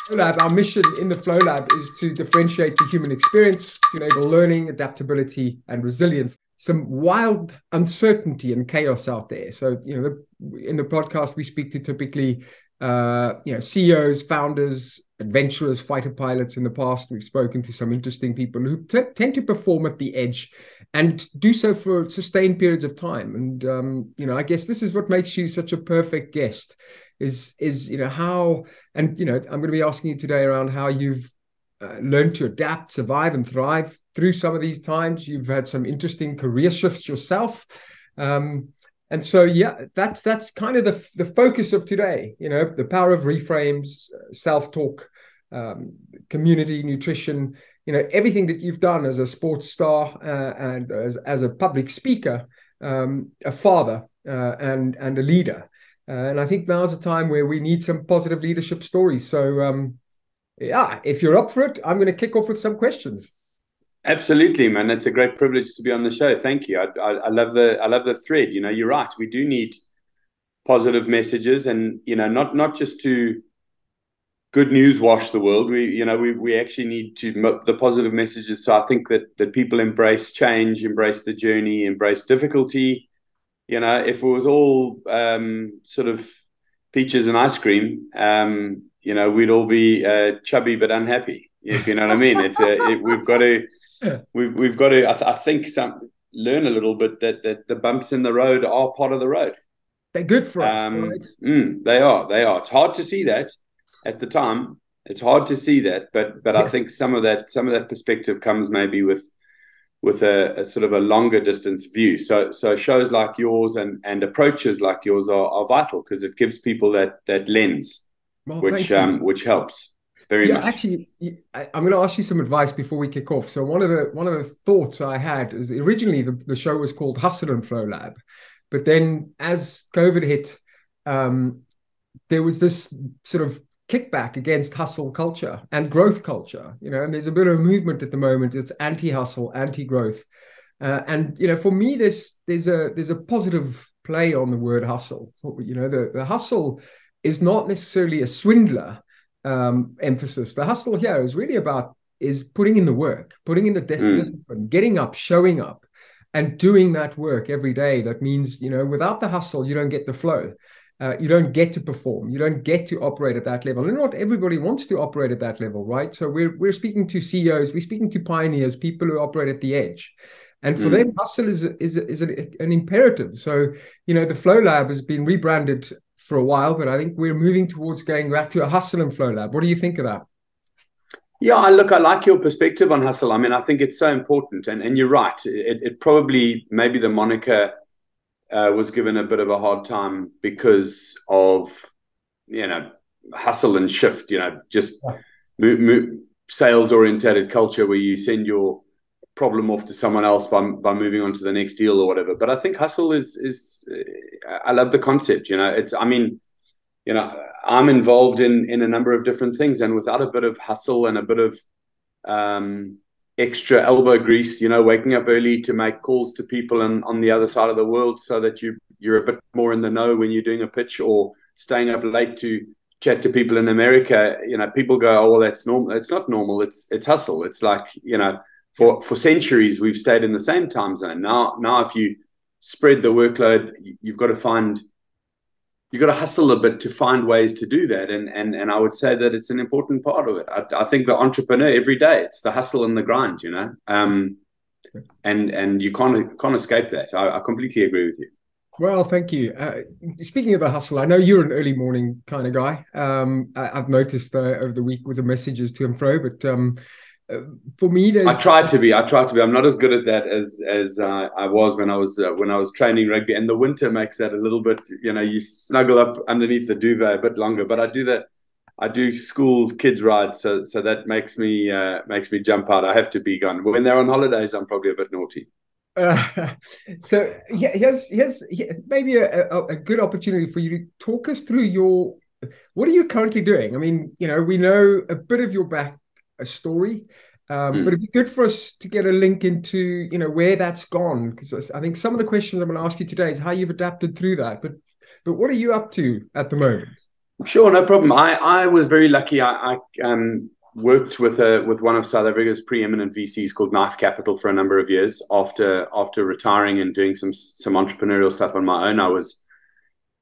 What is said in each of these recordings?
FlowLab, our mission in the FlowLab is to differentiate the human experience to enable learning, adaptability, and resilience. Some wild uncertainty and chaos out there. So, in the podcast, we speak to typically, CEOs, founders, adventurers, fighter pilots. In the past, we've spoken to some interesting people who tend to perform at the edge and do so for sustained periods of time. And, I guess this is what makes you such a perfect guest is how, and, I'm going to be asking you today around how you've learned to adapt, survive, and thrive through some of these times. You've had some interesting career shifts yourself. And so, that's kind of the focus of today, the power of reframes, self-talk, community, nutrition, everything that you've done as a sports star and as a public speaker, a father and a leader. And I think now's a time where we need some positive leadership stories. So, if you're up for it, I'm going to kick off with some questions. Absolutely, man. It's a great privilege to be on the show. Thank you. I love the thread. You're right. We do need positive messages, and not just to good news wash the world. We actually need the positive messages. So I think that people embrace change, embrace the journey, embrace difficulty. If it was all sort of peaches and ice cream, we'd all be chubby but unhappy. If you know what I mean. We've got to. I think learn a little bit that the bumps in the road are part of the road. They're good for us, right? They are. It's hard to see that at the time. It's hard to see that, but I think some of that perspective comes maybe with a sort of a longer distance view. So shows like yours and approaches like yours are vital because it gives people that lens, which helps very much. Actually, I'm going to ask you some advice before we kick off. So one of the thoughts I had is originally the show was called Hustle and FlowLab, but then as COVID hit, there was this sort of kickback against hustle culture and growth culture, and there's a bit of a movement at the moment. It's anti-hustle, anti-growth. And for me, there's a positive play on the word hustle. The hustle is not necessarily a swindler emphasis. The hustle here is really is putting in the work, putting in the discipline, getting up, showing up, and doing that work every day. That means, without the hustle, you don't get the flow. You don't get to perform. You don't get to operate at that level. And not everybody wants to operate at that level, right? So we're speaking to CEOs, we're speaking to pioneers, people who operate at the edge. And for them, hustle is an imperative. So, the FlowLab has been rebranded for a while, but I think we're moving towards going back to a hustle and FlowLab. What do you think of that? Yeah, I like your perspective on hustle. I mean, I think it's so important. And you're right. It probably, maybe the moniker was given a bit of a hard time because of, hustle and shift, just sales oriented culture where you send your problem off to someone else by moving on to the next deal or whatever. But I think hustle is I love the concept. I'm involved in a number of different things, and without a bit of hustle and a bit of extra elbow grease, waking up early to make calls to people on the other side of the world so that you're a bit more in the know when you're doing a pitch, or staying up late to chat to people in America. People go, oh, well, that's normal. It's not normal. It's hustle. It's like, for centuries, we've stayed in the same time zone. Now, if you spread the workload, you've got to hustle a bit to find ways to do that. And I would say that it's an important part of it. I think the entrepreneur every day, it's the hustle and the grind, and you can't escape that. I completely agree with you. Well, thank you. Speaking of the hustle, I know you're an early morning kind of guy. I've noticed over the week with the messages to and fro, but for me, I try to be. I'm not as good at that as I was when I was training rugby. And the winter makes that a little bit. You snuggle up underneath the duvet a bit longer. But I do that. I do school kids rides, so that makes me jump out. I have to be gone. When they're on holidays, I'm probably a bit naughty. So here's maybe a good opportunity for you to talk us through what are you currently doing? I mean, we know a bit of your back story, but it'd be good for us to get a link into where that's gone, because I think some of the questions I'm going to ask you today is how you've adapted through that. But what are you up to at the moment? Sure, no problem. I was very lucky. I worked with one of South Africa's preeminent VCs called Knife Capital for a number of years. After retiring and doing some entrepreneurial stuff on my own,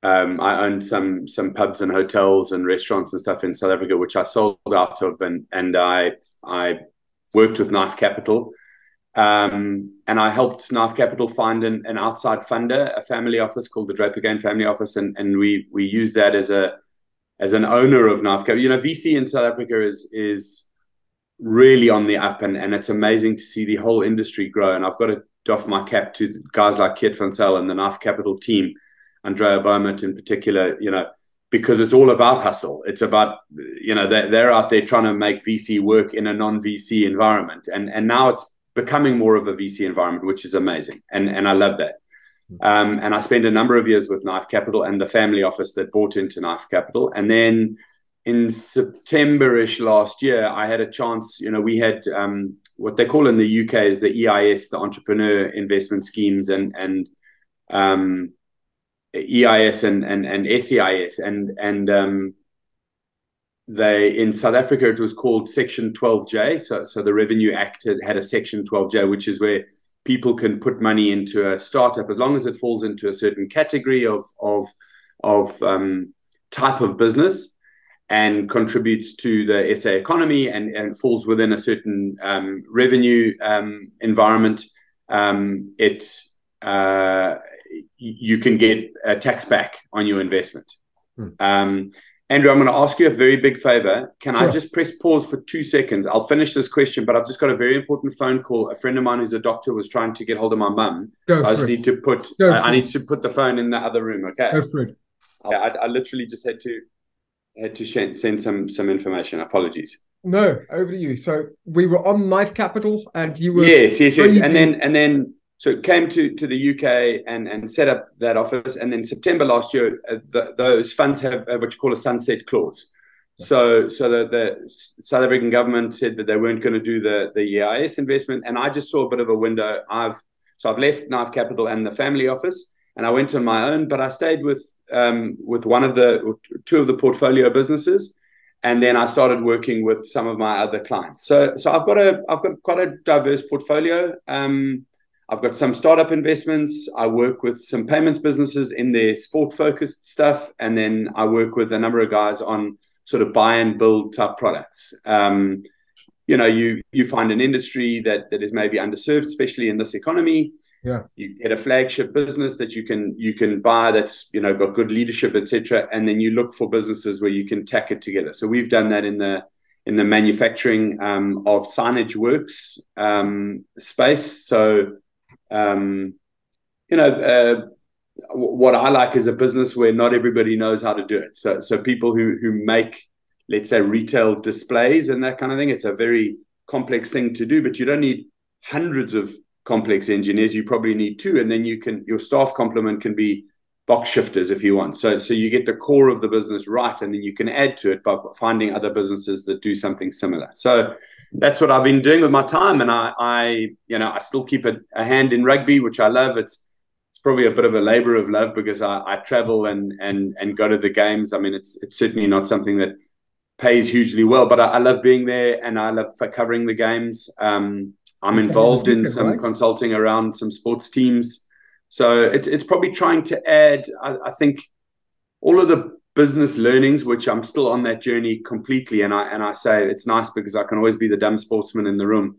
I owned some pubs and hotels and restaurants and stuff in South Africa, which I sold out of, and I worked with Knife Capital. And I helped Knife Capital find an outside funder, a family office called the Draper Gain Family Office, and we used that as an owner of Knife Capital. You know, VC in South Africa is really on the up, and it's amazing to see the whole industry grow. And I've got to doff my cap to guys like Keet van Zyl and the Knife Capital team, Andrea Beaumont in particular, you know, because it's all about hustle. It's about, you know, they're out there trying to make VC work in a non-VC environment. And now it's becoming more of a VC environment, which is amazing. And I love that. And I spent a number of years with Knife Capital and the family office that bought into Knife Capital. And then in September-ish last year, I had a chance, you know, we had what they call in the UK is the EIS, the Entrepreneur Investment Schemes, and EIS and SEIS. And they, in South Africa, it was called Section 12J. So the Revenue Act had a Section 12J, which is where people can put money into a startup as long as it falls into a certain category of type of business and contributes to the SA economy and falls within a certain revenue environment. You can get a tax back on your investment. Andrew, I'm going to ask you a very big favor. Can Sure. I just press pause for 2 seconds? I'll finish this question, but I've just got a very important phone call. A friend of mine who's a doctor was trying to get hold of my mum. I just need to put the phone in the other room. Okay. Go for it. I literally just had to send some information. Apologies. No, over to you. So we were on Knife Capital, and you were yes. And then so it came to the UK and set up that office. And then September last year, those funds have what you call a sunset clause. So the South African government said that they weren't going to do the EIS investment. And I just saw a bit of a window. I've left Knife Capital and the family office, and I went on my own. But I stayed with two of the portfolio businesses, and then I started working with some of my other clients. So I've got quite a diverse portfolio. I've got some startup investments. I work with some payments businesses in their sport-focused stuff. And then I work with a number of guys on sort of buy and build type products. You know, you find an industry that is maybe underserved, especially in this economy. Yeah. You get a flagship business that you can buy that's, you know, got good leadership, etc. And then you look for businesses where you can tack it together. So we've done that in the manufacturing of signage works space. So what I like is a business where not everybody knows how to do it. So people who make, let's say, retail displays and that kind of thing, it's a very complex thing to do, but you don't need hundreds of complex engineers. You probably need two, and then your staff complement can be box shifters if you want. So you get the core of the business right, and then you can add to it by finding other businesses that do something similar. So that's what I've been doing with my time, and I still keep a hand in rugby, which I love. It's probably a bit of a labor of love because I travel and go to the games. I mean, it's certainly not something that pays hugely well, but I love being there, and I love covering the games. I'm involved in some consulting around some sports teams. So it's probably trying to add, I think, all of the business learnings, which I'm still on that journey completely. And I say it's nice because I can always be the dumb sportsman in the room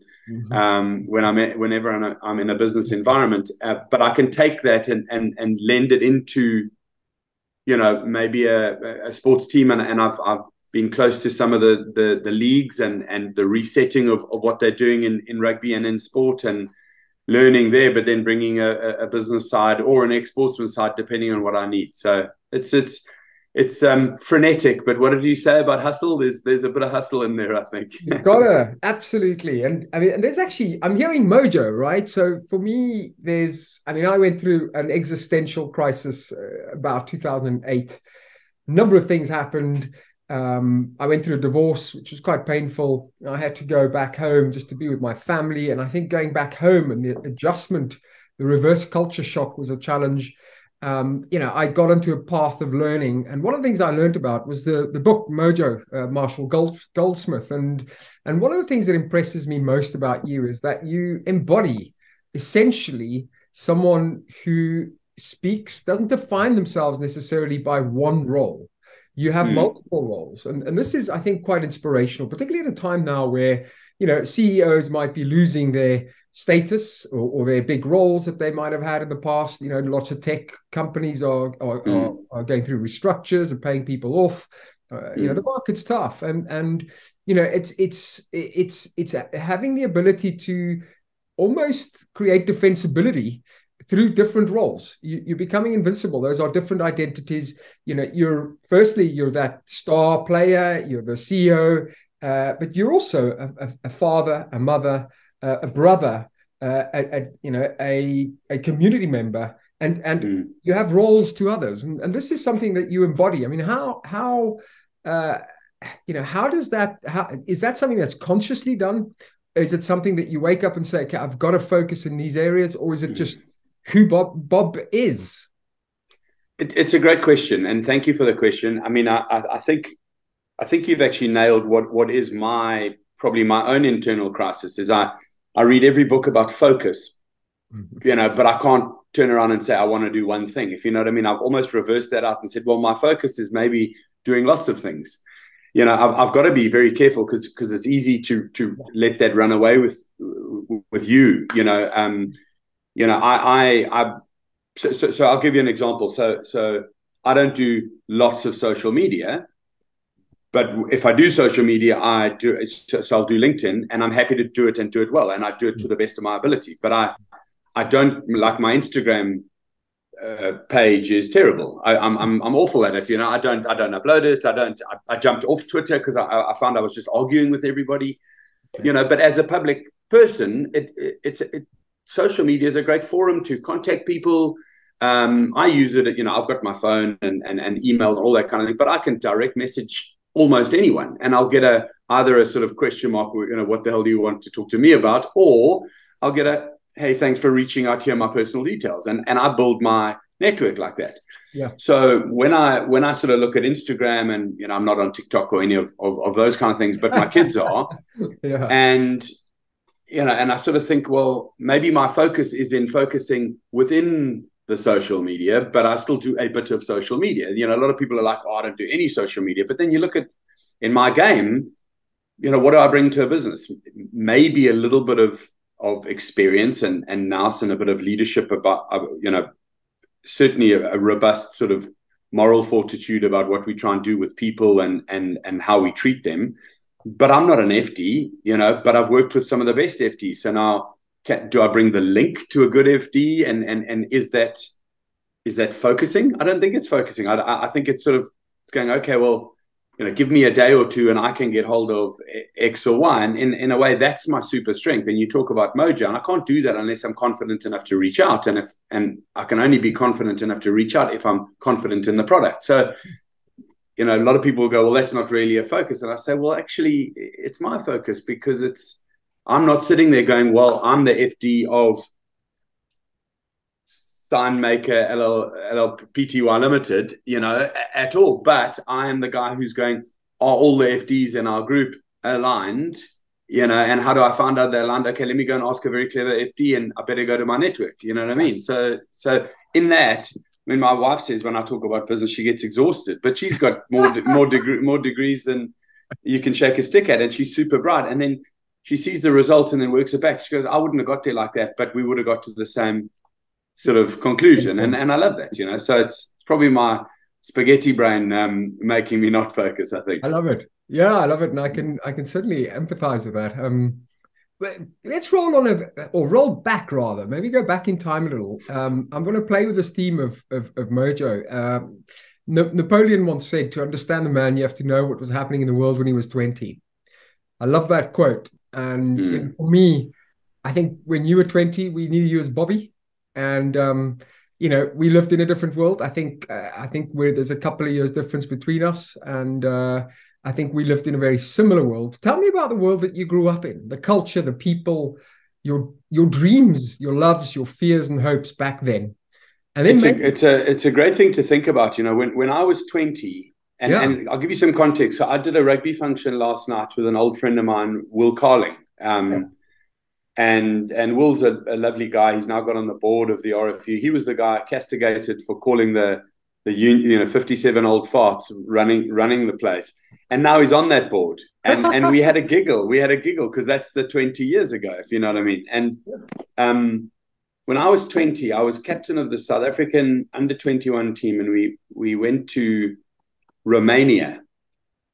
whenever I'm in a business environment. But I can take that and lend it into, you know, maybe a sports team. And I've been close to some of the leagues and the resetting of what they're doing in rugby and in sport, and learning there, but then bringing a business side or an ex-sportsman side, depending on what I need. So it's frenetic, but what did you say about hustle? There's a bit of hustle in there, I think. You've got to, absolutely. And I mean, there's actually, I'm hearing Mojo, right? So for me, I went through an existential crisis about 2008. A number of things happened. I went through a divorce, which was quite painful. I had to go back home just to be with my family. And I think going back home and the adjustment, the reverse culture shock was a challenge. I got into a path of learning, and one of the things I learned about was the book Mojo, Marshall Goldsmith, and one of the things that impresses me most about you is that you embody essentially someone who doesn't define themselves necessarily by one role. You have multiple roles, and this is, I think, quite inspirational, particularly at a time now where CEOs might be losing their status or their big roles that they might have had in the past. Lots of tech companies are going through restructures and paying people off. The market's tough, and it's having the ability to almost create defensibility through different roles. You're becoming invincible. Those are different identities. You're that star player, you're the CEO, but you're also a father, a mother, a brother, a community member, and you have roles to others. And this is something that you embody. I mean, how does that, is that something that's consciously done? Is it something that you wake up and say, okay, I've got to focus in these areas, or is it just who Bob is? It's a great question, and thank you for the question. I mean, I think you've actually nailed what is probably my own internal crisis. Is I read every book about focus, but I can't turn around and say I want to do one thing. If you know what I mean, I've almost reversed that out and said, well, my focus is maybe doing lots of things. I've got to be very careful because it's easy to let that run away with you. So I'll give you an example. So I don't do lots of social media, but if I do social media, I do it. So I'll do LinkedIn, and I'm happy to do it and do it well, and I do it to the best of my ability. But I don't like my Instagram page is terrible. I'm awful at it. I don't upload it. I jumped off Twitter because I found I was just arguing with everybody. But as a public person, social media is a great forum to contact people. I use it. I've got my phone and email and all that kind of thing. But I can direct message almost anyone, and I'll get either a sort of question mark, what the hell do you want to talk to me about, or I'll get a, hey, thanks for reaching out, here are my personal details. And I build my network like that. Yeah. So when I sort of look at Instagram, and I'm not on TikTok or any of those kind of things, but my kids are. Yeah. And and I sort of think, well, maybe my focus is in focusing within the social media, but I still do a bit of social media. A lot of people are like, oh, I don't do any social media. But then you look at, in my game, what do I bring to a business? Maybe a little bit of experience and nous and a bit of leadership about, certainly a robust sort of moral fortitude about what we try and do with people and how we treat them. But I'm not an FD, but I've worked with some of the best FDs. So now, do I bring the link to a good FD? And is that focusing? I don't think it's focusing. I think it's sort of going, okay, well, give me a day or two and I can get hold of X or Y. And in a way, that's my super strength. And you talk about Mojo, and I can't do that unless I'm confident enough to reach out. And I can only be confident enough to reach out if I'm confident in the product. So, a lot of people will go, well, that's not really a focus. And I say, well, actually, it's my focus, because I'm not sitting there going, well, I'm the FD of Signmaker LLPTY Limited, at all. But I am the guy who's going, are all the FDs in our group aligned? And how do I find out they're aligned? Okay, let me go and ask a very clever FD, and I better go to my network. You know what I mean? So in that, when my wife says, when I talk about business, she gets exhausted, but she's got more degrees than you can shake a stick at, and she's super bright. And then she sees the result and then works it back. She goes, I wouldn't have got there like that, but we would have got to the same sort of conclusion. And I love that, So it's probably my spaghetti brain making me not focus, I think. I love it. Yeah, I love it. And I can certainly empathize with that. But let's roll back rather. Maybe go back in time a little. I'm going to play with this theme of Mojo. Napoleon once said, to understand the man, you have to know what was happening in the world when he was 20. I love that quote. And for me, I think when you were 20, we knew you as Bobby. And, we lived in a different world. I think there's a couple of years difference between us. And I think we lived in a very similar world. Tell me about the world that you grew up in, the culture, the people, your dreams, your loves, your fears and hopes back then. And then it's a great thing to think about. You know, when I was 20, and I'll give you some context. So I did a rugby function last night with an old friend of mine, Will Carling. And Will's a lovely guy. He's now got on the board of the RFU. He was the guy castigated for calling the 57 old farts running the place. And now he's on that board. And we had a giggle. Because that's the 20 years ago, if you know what I mean. And when I was 20, I was captain of the South African under-21 team, and we went to Romania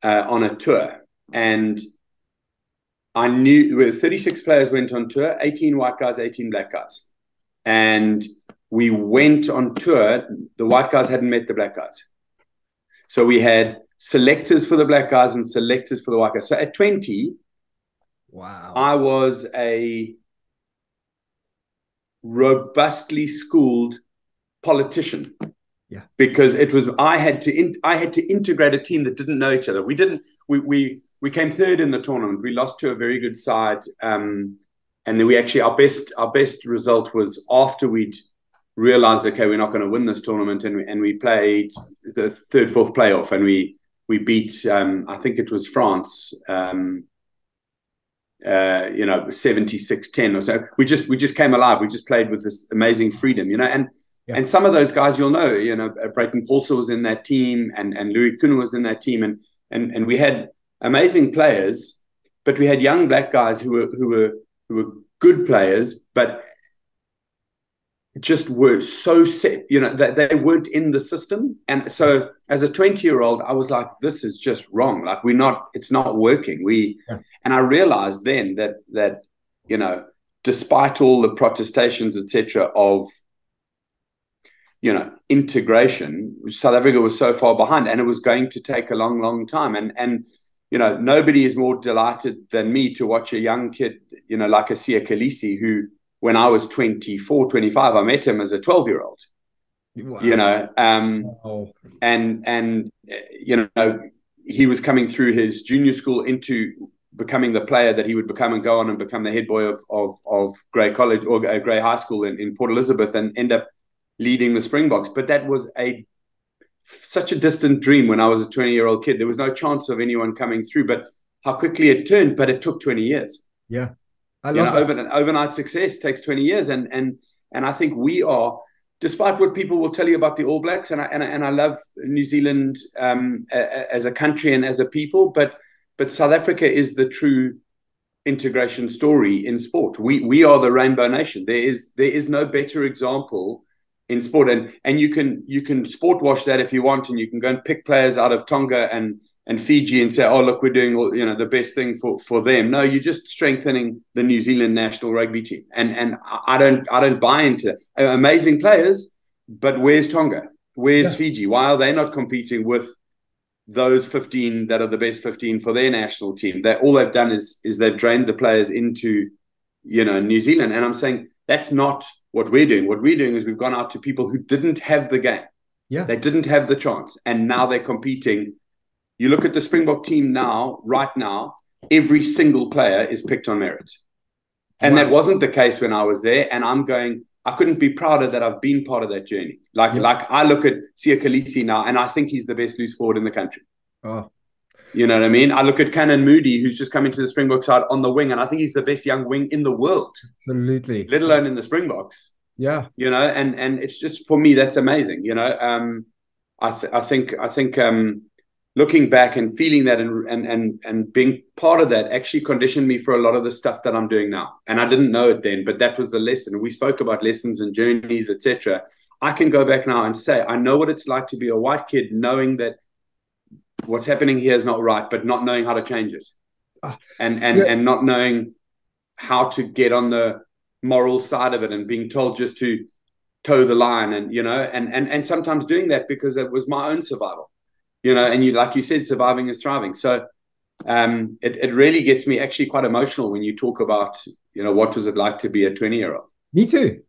on a tour. And I knew 36 players went on tour, 18 white guys, 18 black guys. And we went on tour. The white guys hadn't met the black guys. So we had selectors for the black guys and selectors for the white guys. So at 20, wow, I was a robustly schooled politician. Yeah, because I had to integrate a team that didn't know each other. We came third in the tournament. We lost to a very good side, and then we actually our best result was after we'd realized, okay, we're not going to win this tournament, and we played the fourth playoff, and we beat I think it was France. 76-10 or so. We just came alive. We just played with this amazing freedom, and some of those guys you'll know, Brayton Paulser was in that team, and Louis Kuhn was in that team, and we had amazing players, but we had young black guys who were good players, but just were so set, that they weren't in the system. And so as a 20-year-old, I was like, this is just wrong. Like it's not working. And I realized then that despite all the protestations, etc., of integration, South Africa was so far behind, and it was going to take a long, long time. And nobody is more delighted than me to watch a young kid, like a Siya Kolisi, who, when I was 24, 25, I met him as a 12-year-old. Wow. And he was coming through his junior school into becoming the player that he would become, and go on and become the head boy of Grey College or Grey High School in Port Elizabeth, and end up leading the Springboks. But that was such a distant dream when I was a 20-year-old kid. There was no chance of anyone coming through, but how quickly it turned. But it took 20 years. Yeah. I love overnight success takes 20 years. And I think we are, despite what people will tell you about the All Blacks, and I love New Zealand as a country and as a people, but South Africa is the true integration story in sport. We are the rainbow nation. There is no better example in sport, and you can sport wash that if you want, and you can go and pick players out of Tonga and Fiji and say, oh, look, we're doing the best thing for them. No, you're just strengthening the New Zealand national rugby team, and I don't buy into amazing players, but where's Tonga? Where's Fiji? Why are they not competing with those 15 that are the best 15 for their national team? That all they've done is they've drained the players into New Zealand, and I'm saying that's not what we're doing. What we're doing is we've gone out to people who didn't have the game. Yeah, they didn't have the chance, and now they're competing. You look at the Springbok team right now, every single player is picked on merit. And that wasn't the case when I was there. And I couldn't be prouder that I've been part of that journey. Like I look at Siya Kolisi now, and I think he's the best loose forward in the country. Oh. You know what I mean? I look at Canon Moody, who's just come into the Springbok side on the wing, and I think he's the best young wing in the world. Absolutely. Let alone in the Springboks. Yeah. And it's just, for me, that's amazing. I think looking back and feeling that and being part of that actually conditioned me for a lot of the stuff that I'm doing now. And I didn't know it then, but that was the lesson. We spoke about lessons and journeys, etc. I can go back now and say, I know what it's like to be a white kid, knowing that what's happening here is not right, but not knowing how to change it. And not knowing how to get on the moral side of it, and being told just to toe the line, and sometimes doing that because it was my own survival. And like you said, surviving is thriving. So it really gets me actually quite emotional when you talk about, what was it like to be a 20-year-old? Me too.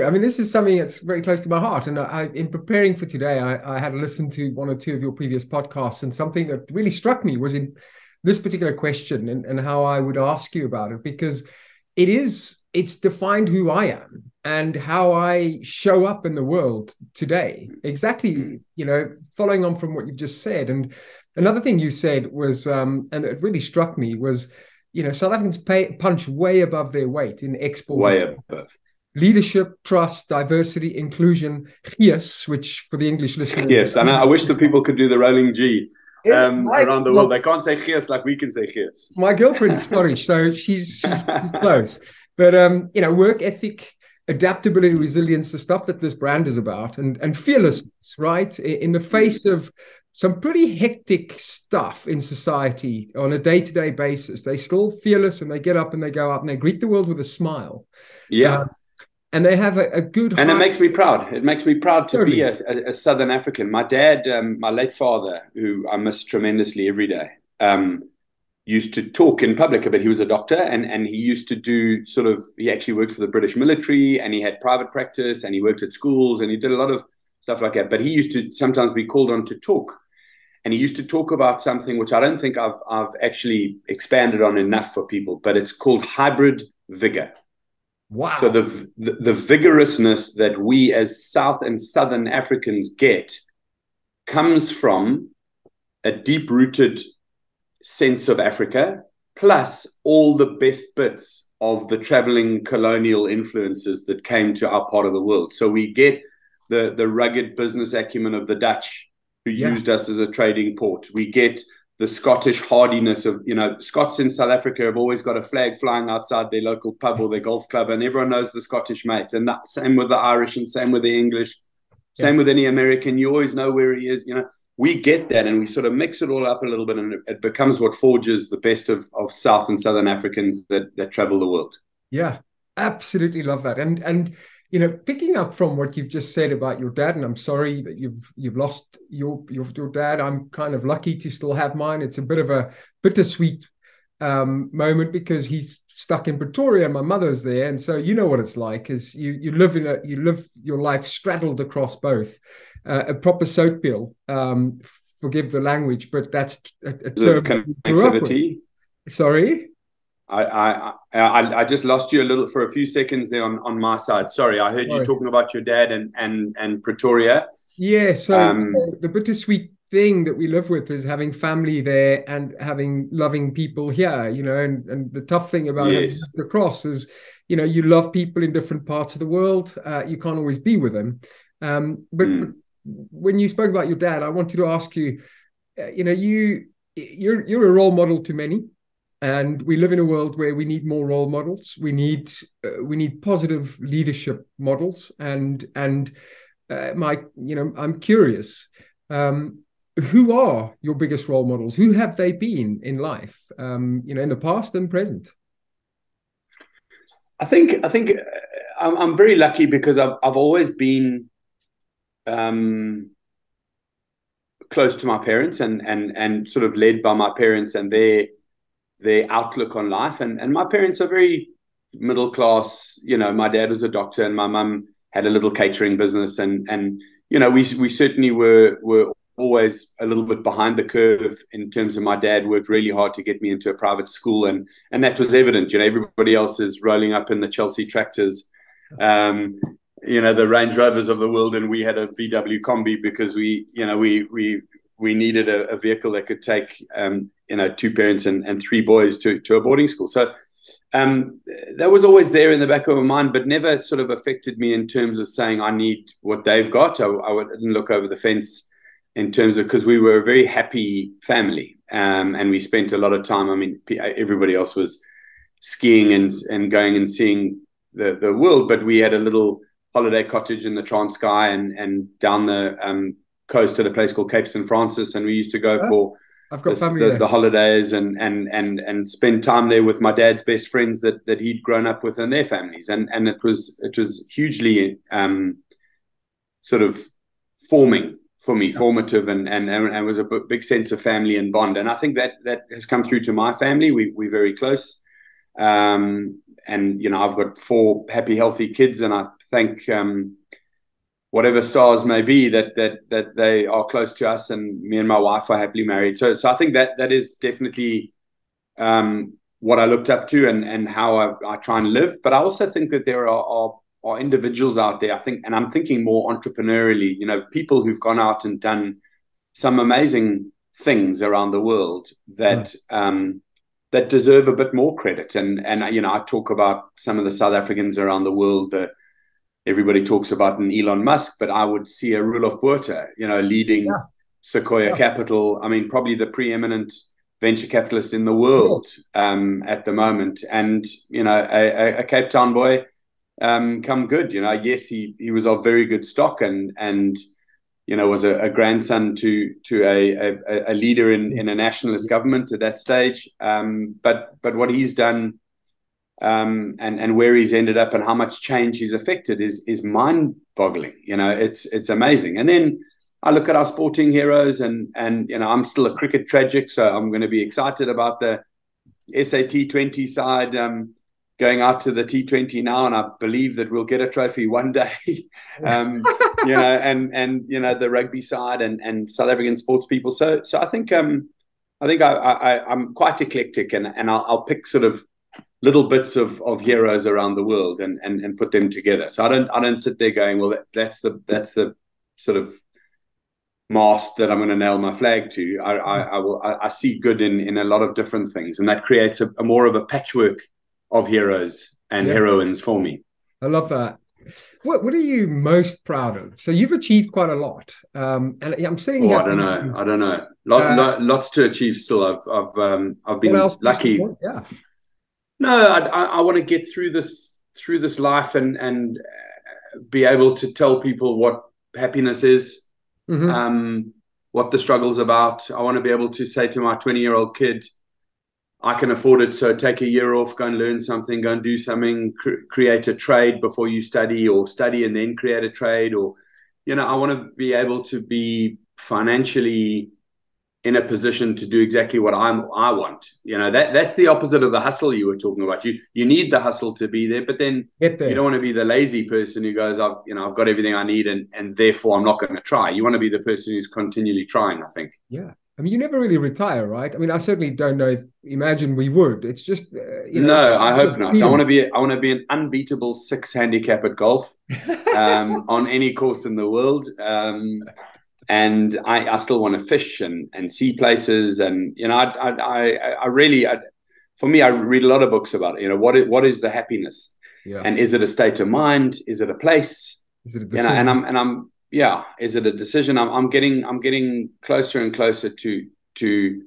I mean, this is something that's very close to my heart. And in preparing for today, I had listened to one or two of your previous podcasts, and something that really struck me was in this particular question and how I would ask you about it, because it is it's defined who I am and how I show up in the world today. Exactly, following on from what you've just said. And another thing you said was, and it really struck me, was, South Africans punch way above their weight in export. Way above. Leadership, trust, diversity, inclusion, yes, which for the English listeners. Yes, and I wish the people could do the rolling G around the world. They can't say yes like we can say yes. My girlfriend's Scottish, so she's close. But work ethic, adaptability, resilience, the stuff that this brand is about, and fearlessness, right? In the face of some pretty hectic stuff in society on a day-to-day basis, they still fearless, and they get up and they go out and they greet the world with a smile. Yeah. And they have a good and it makes me proud. It makes me proud to Totally. be a Southern African. My dad, my late father, who I miss tremendously every day, used to talk in public a bit. He was a doctor, and he used to do he actually worked for the British military, and he had private practice, and he worked at schools, and he did a lot of stuff like that. But he used to sometimes be called on to talk. And he used to talk about something which I don't think I've actually expanded on enough for people, but it's called hybrid vigor. Wow. So the vigorousness that we as South and Southern Africans get comes from a deep-rooted sense of Africa, plus all the best bits of the traveling colonial influences that came to our part of the world. So we get the rugged business acumen of the Dutch, who used us as a trading port. We get the Scottish hardiness of, Scots in South Africa have always got a flag flying outside their local pub or their golf club, and everyone knows the Scottish mate. And that, same with the Irish, and same with the English, same with any American. You always know where he is. We get that, and we sort of mix it all up a little bit, and it becomes what forges the best of South and Southern Africans that travel the world. Yeah, absolutely love that. And picking up from what you've just said about your dad, and I'm sorry that you've lost your dad. I'm kind of lucky to still have mine. It's a bit of a bittersweet moment because he's stuck in Pretoria and my mother's there, and so you know what it's like. Is you live your life straddled across both. A proper soap bill. Forgive the language, but that's a term connectivity. Sorry. I just lost you a little for a few seconds there on my side. Sorry, I heard you talking about your dad and Pretoria. Yeah, so the bittersweet thing that we live with is having family there and having loving people here, and the tough thing about having across is, you love people in different parts of the world. You can't always be with them. But when you spoke about your dad, I wanted to ask you, you're a role model to many. And we live in a world where we need more role models. We need positive leadership models. And I'm curious, who are your biggest role models? Who have they been in life? In the past and present. I think I'm very lucky because I've always been close to my parents and sort of led by my parents and their outlook on life. And my parents are very middle class. My dad was a doctor and my mum had a little catering business. And we certainly were always a little bit behind the curve in terms of my dad worked really hard to get me into a private school. And that was evident. Everybody else is rolling up in the Chelsea tractors, the Range Rovers of the world. And we had a VW Combi because we needed a vehicle that could take, two parents and three boys to a boarding school. So that was always there in the back of my mind, but never sort of affected me in terms of saying I need what they've got. I didn't look over the fence in terms of, because we were a very happy family, and we spent a lot of time. I mean, everybody else was skiing and going and seeing the world, but we had a little holiday cottage in the Transkei and down the coast at a place called Cape St. Francis, and we used to go for the holidays and spend time there with my dad's best friends that he'd grown up with and their families, and it was hugely sort of formative, and it was a big sense of family and bond, and I think that has come through to my family. We're very close, and I've got 4 happy, healthy kids, and I thank whatever stars may be that they are close to us, and me and my wife are happily married. So I think that is definitely what I looked up to and how I try and live. But I also think that there are individuals out there, I think, and I'm thinking more entrepreneurially, you know, people who've gone out and done some amazing things around the world that that deserve a bit more credit. And you know, I talk about some of the South Africans around the world. Everybody talks about an Elon Musk, but I would see a Roelof Botha, you know, leading Sequoia Capital. I mean, probably the preeminent venture capitalist in the world at the moment. And, you know, a Cape Town boy, come good. You know, yes, he was of very good stock and you know, was a grandson to a leader in a nationalist government at that stage. But what he's done and where he's ended up and how much change he's affected is mind-boggling. You know, it's amazing. And then I look at our sporting heroes and you know, I'm still a cricket tragic, so I'm going to be excited about the SA T20 side going out to the T20 now, and I believe that we'll get a trophy one day. You know, and you know, the rugby side and South African sports people. So I think I'm quite eclectic, and I'll pick sort of little bits of heroes around the world and put them together. So I don't sit there going, well, that's the sort of mast that I'm going to nail my flag to. I see good in a lot of different things, and that creates a more of a patchwork of heroes and heroines for me. I love that. What are you most proud of? So you've achieved quite a lot, and I'm sitting here. I don't know. Lots to achieve still. I've been lucky. Yeah. No, I want to get through this life and be able to tell people what happiness is, what the struggle's about. I want to be able to say to my 20-year-old kid, I can afford it, so take a year off, go and learn something, go and do something, create a trade before you study, or study and then create a trade. Or, you know, I want to be able to be financially in a position to do exactly what I want. You know, that's the opposite of the hustle you were talking about. You need the hustle to be there, but then you don't want to be the lazy person who goes, I've got everything I need and therefore I'm not going to try. You want to be the person who's continually trying, I think. Yeah. I mean, you never really retire, right? I mean, I certainly don't know. Imagine we would. It's just, you know. No, I hope not. I want to be an unbeatable 6 handicap at golf on any course in the world. And I still want to fish and see places. And, you know, I really, for me, I read a lot of books about it. You know, what is the happiness? Yeah. And is it a state of mind? Is it a place? Is it a decision? You know, I'm is it a decision? I'm getting closer and closer to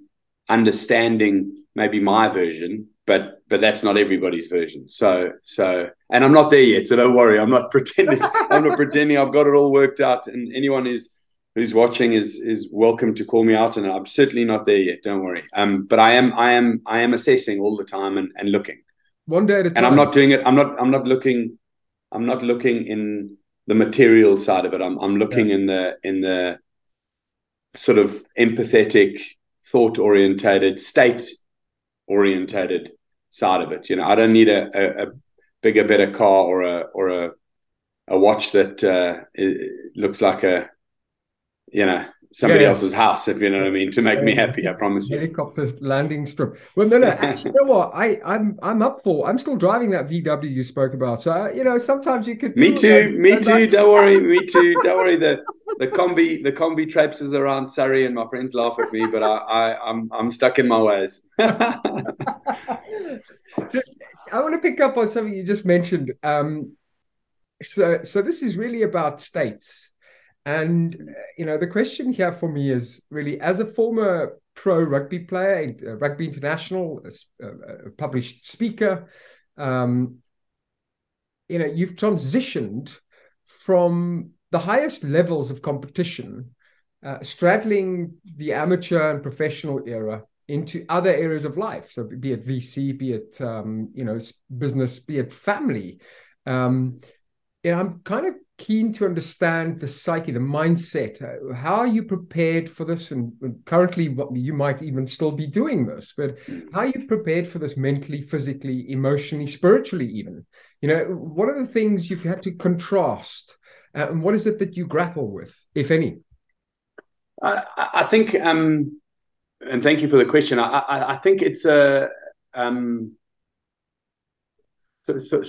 understanding maybe my version, but that's not everybody's version. So and I'm not there yet, so don't worry. I'm not pretending. I've got it all worked out. And anyone who's watching is welcome to call me out, and I'm certainly not there yet. Don't worry. But I am assessing all the time and looking. One day at a time. And I'm not doing it. I'm not looking in the material side of it. I'm looking in the sort of empathetic, thought orientated, state orientated side of it. You know, I don't need a bigger, better car or a watch that looks like somebody else's house, if you know what I mean, to make me happy. I promise you. Helicopter landing strip. Well, no. Actually, you know what? I'm up for. I'm still driving that VW you spoke about. So you know, sometimes you could. Me too. Don't worry. Me too. Don't worry. The combi traipses around Surrey, and my friends laugh at me, but I'm stuck in my ways. So I want to pick up on something you just mentioned. So this is really about states. And, you know, the question here for me is really, as a former pro rugby player, rugby international, a published speaker, you know, you've transitioned from the highest levels of competition, straddling the amateur and professional era into other areas of life. So be it VC, be it, you know, business, be it family. You know, I'm kind of keen to understand the psyche, the mindset. How are you prepared for this? And currently, what you might even still be doing this, but how are you prepared for this mentally, physically, emotionally, spiritually, even? You know, what are the things you've had to contrast? And what is it that you grapple with, if any? I think, and thank you for the question. I think it's a So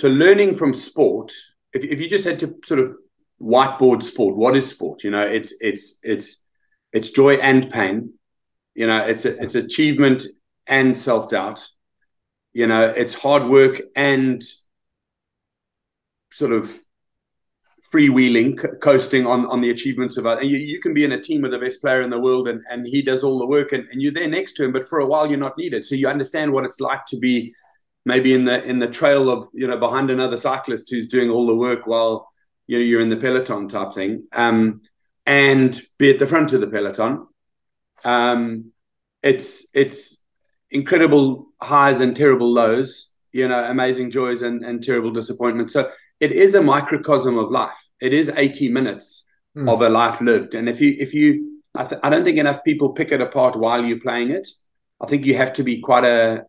learning from sport, if you just had to sort of whiteboard sport, what is sport? It's joy and pain. It's achievement and self-doubt. It's hard work and sort of freewheeling, coasting on the achievements of others. You can be in a team with the best player in the world, and he does all the work, and you're there next to him, but for a while you're not needed. So you understand what it's like to be maybe in the trail of, behind another cyclist who's doing all the work while you're in the peloton type thing, and be at the front of the peloton. It's incredible highs and terrible lows, amazing joys and terrible disappointments. So it is a microcosm of life. It is 80 minutes of a life lived. And I don't think enough people pick it apart while you're playing it. I think you have to be quite a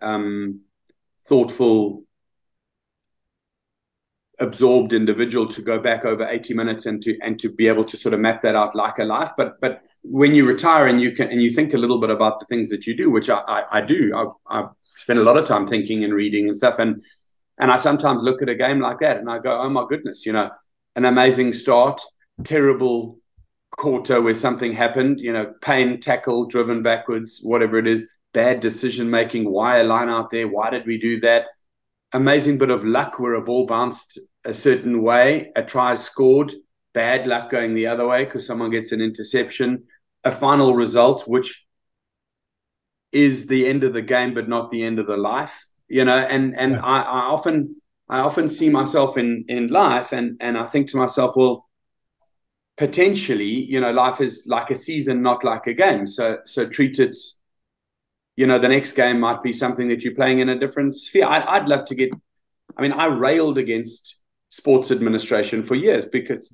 thoughtful, absorbed individual to go back over 80 minutes and to be able to sort of map that out like a life. But when you retire and you think a little bit about the things that you do, which I do, I spend a lot of time thinking and reading and stuff. And I sometimes look at a game like that and I go, oh my goodness, an amazing start, terrible quarter where something happened, pain, tackle, driven backwards, whatever it is, bad decision making, why a line out there, why did we do that? Amazing bit of luck where a ball bounced a certain way, a try scored, bad luck going the other way because someone gets an interception, a final result which is the end of the game but not the end of the life, and yeah. I often see myself in life and I think to myself, well, potentially, life is like a season, not like a game. So treat it, the next game might be something that you're playing in a different sphere. I'd love to I railed against sports administration for years because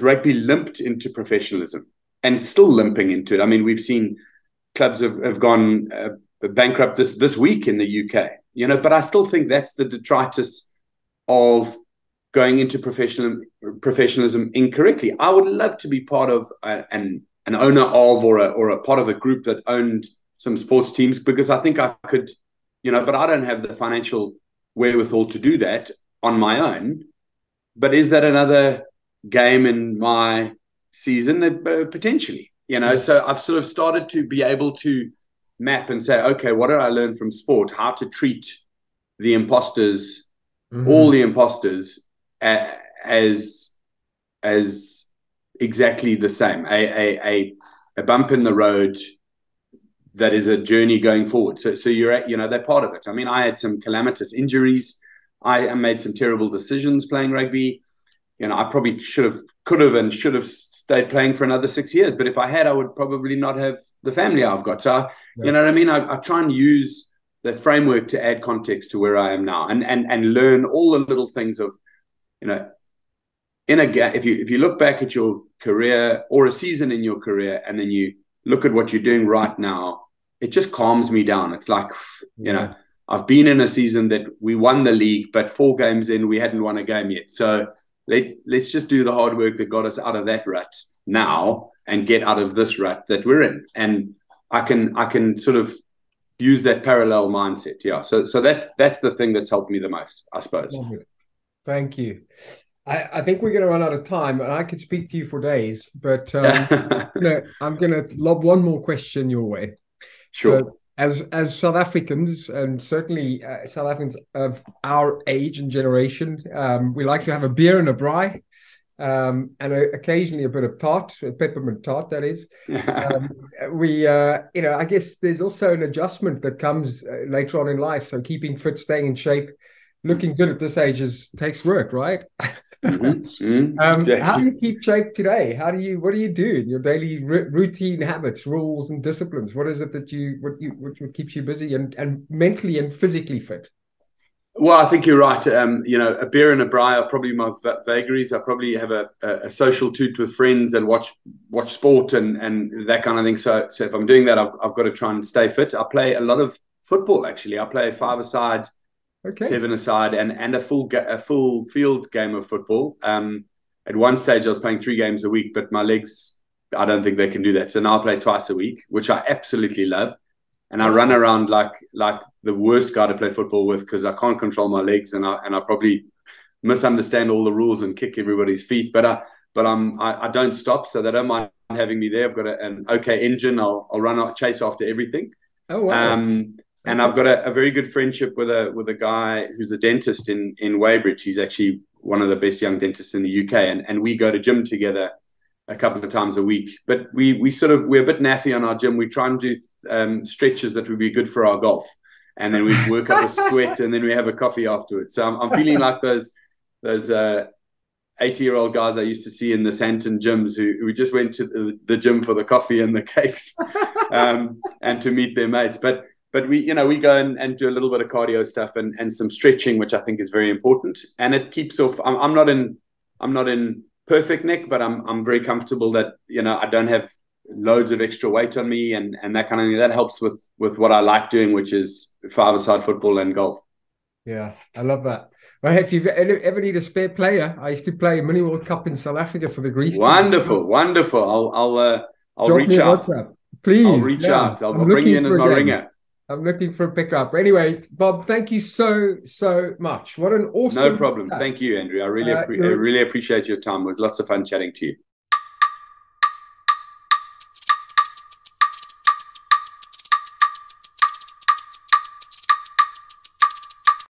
rugby limped into professionalism and still limping into it. We've seen clubs have gone bankrupt this week in the UK, but I still think that's the detritus of going into professionalism incorrectly. I would love to be part of an owner of or a part of a group that owned some sports teams, because I think I could, but I don't have the financial wherewithal to do that on my own. But is that another game in my season? Potentially, So I've sort of started to be able to map and say, okay, what did I learn from sport? How to treat the imposters, all the imposters, as exactly the same. A bump in the road that is a journey going forward. So you're at, they're part of it. I had some calamitous injuries. I made some terrible decisions playing rugby. I probably could have and should have stayed playing for another 6 years. But if I had, I would probably not have the family I've got. So, yeah. You know what I mean? I try and use that framework to add context to where I am now and learn all the little things of, if you look back at your career or a season in your career and then you look at what you're doing right now, it just calms me down. It's like, I've been in a season that we won the league, but 4 games in, we hadn't won a game yet. So let's just do the hard work that got us out of that rut now and get out of this rut that we're in. And I can sort of use that parallel mindset. Yeah. So that's the thing that's helped me the most, I suppose. Thank you. I think we're going to run out of time, and I could speak to you for days, but I'm going to lob one more question your way. Sure. So, as South Africans, and certainly South Africans of our age and generation, we like to have a beer and a braai, and occasionally a bit of tart, a peppermint tart, that is. I guess there's also an adjustment that comes later on in life. So keeping fit, staying in shape, looking good at this age takes work, right? How do you keep shape today? What do you do in your daily routine, habits, rules, and disciplines? What is it that what keeps you busy and mentally and physically fit? Well, I think you're right. A beer and a braai are probably my vagaries. I probably have a social toot with friends and watch sport and that kind of thing. So if I'm doing that, I've got to try and stay fit. I play a lot of football, actually. I play 5-a-side. Okay. 7-a-side and a full field game of football. At one stage, I was playing 3 games a week, but my legs, I don't think they can do that. So now I play twice a week, which I absolutely love. and I run around like the worst guy to play football with, because I can't control my legs, and I probably misunderstand all the rules and kick everybody's feet. But I don't stop, so they don't mind having me there. I've got an okay engine. I'll run out, chase after everything. Oh wow. And I've got a very good friendship with a guy who's a dentist in Weybridge. He's actually one of the best young dentists in the UK, and we go to gym together a couple of times a week. But we're a bit naffy on our gym. We try and do stretches that would be good for our golf, and then we work up a sweat, and then we have a coffee afterwards. So I'm feeling like those 80-year-old guys I used to see in the Santon gyms who just went to the gym for the coffee and the cakes, and to meet their mates. But we go and do a little bit of cardio stuff and some stretching, which I think is very important. And it keeps off. I'm not in perfect nick, but I'm very comfortable that I don't have loads of extra weight on me and that kind of thing. That helps with what I like doing, which is five-a-side football and golf. Yeah, I love that. Well, if you ever need a spare player, I used to play a mini World Cup in South Africa for the Greece team. Wonderful. I'll reach out. WhatsApp. Please. I'll reach out. I'll bring you in as my ringer. I'm looking for a pickup. Anyway, Bob, thank you so much. What an awesome. No problem. Thank you, Andrew. I really appreciate your time. It was lots of fun chatting to you.